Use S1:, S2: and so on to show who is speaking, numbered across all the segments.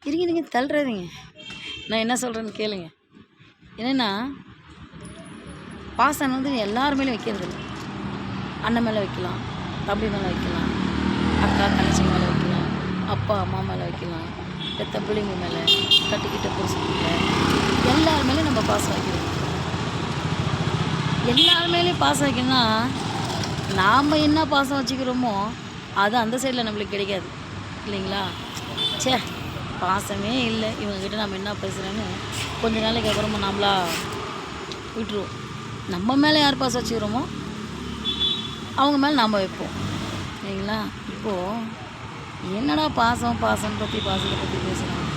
S1: இருங்க இருங்க தள்ளுறாதீங்க. நான் என்ன சொல்கிறேன்னு கேளுங்க. என்னென்னா பாசம் வந்து எல்லார் மேலேயும் வைக்கிறது இல்லை. அண்ணன் மேலே வைக்கலாம், தம்பி மேலே வைக்கலாம், அக்கா தங்கச்சி மேலே வைக்கலாம், அப்பா அம்மா மேலே வைக்கலாம், பெத்த பிள்ளைங்க மேலே, கட்டிக்கிட்ட புருஷன் மேலே, எல்லார் மேலேயும் நம்ம பாசம் வைக்கிறோம். எல்லார் மேலேயும் பாசம் வைக்கணும்னா நாம் என்ன பாசம் வச்சுக்கிறோமோ அது அந்த சைடில் நம்மளுக்கு கிடைக்காது இல்லைங்களா? சே பாசமே இல்லை இவங்ககிட்ட நம்ம என்ன பேசுகிறேன்னு கொஞ்ச நாளைக்கு அப்புறமா நம்மளா விட்டுருவோம். நம்ம மேலே யார் பாசம் வச்சுக்கிறோமோ அவங்க மேலே நாம் வைப்போம் இல்லைங்களா? இப்போது என்னடா பாசத்தை பற்றி பேசுகிறாங்க.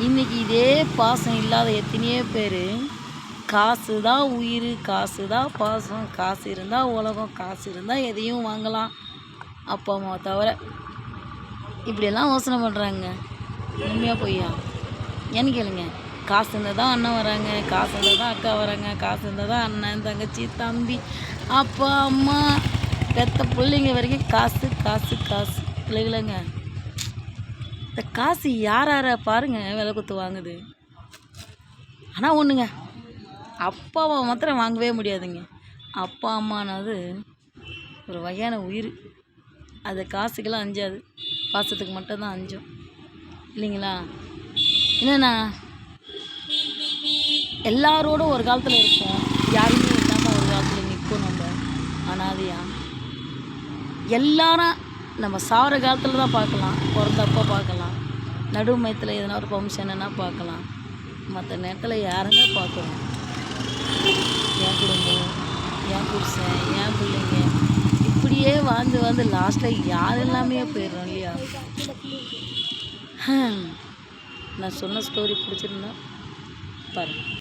S1: இன்றைக்கி இதே பாசம் இல்லாத எத்தனையோ பேர் காசு தான் உயிர், காசு தான் பாசம், காசு இருந்தால் உலகம், காசு இருந்தால் எதையும் வாங்கலாம் அப்பா அம்மாவை தவிர, இப்படியெல்லாம் யோசனை பண்ணுறாங்க. உண்மையாக பொய்யா ஏன்னு கேளுங்க. காசு இருந்தால் தான் அண்ணன் வராங்க, காசு இருந்தால் தான் அக்கா வராங்க, காசு இருந்தால் தான் அண்ணன் தங்கச்சி தம்பி அப்பா அம்மா பெத்த பிள்ளைங்க வரைக்கும் காசு காசு காசு பிள்ளைங்களங்க. இந்த காசு யார் பாருங்கள் விலை கொடுத்து வாங்குது. ஆனால் ஒன்றுங்க, அப்பாவை மாத்திரம் வாங்கவே முடியாதுங்க. அப்பா அம்மானது ஒரு வகையான உயிர். அது காசுக்கெல்லாம் அஞ்சாது, பாசத்துக்கு மட்டும்தான் அஞ்சும் இல்லைங்களா? என்னென்னா எல்லாரோட ஒரு காலத்தில் இருப்போம், யாருமே இல்லாமல் ஒரு காலத்தில் நிற்போம். நம்ம அனாதையா எல்லாரும் நம்ம சாகிற காலத்தில் தான் பார்க்கலாம், பிறந்தப்போ பார்க்கலாம், நடுமயத்தில் எதனா ஒரு ஃபங்க்ஷன்னா பார்க்கலாம். மற்ற நேரத்தில் யாருங்க பார்க்குறோம்? என் குடும்பம், என் புருஷன், என் பிள்ளைங்க இப்படியே வாழ்ந்து லாஸ்ட்டில் யார் எல்லாமே போயிடுறோம் இல்லையா? நான் சொன்ன ஸ்டோரி பிடிச்சிருந்தா பாருங்கள்.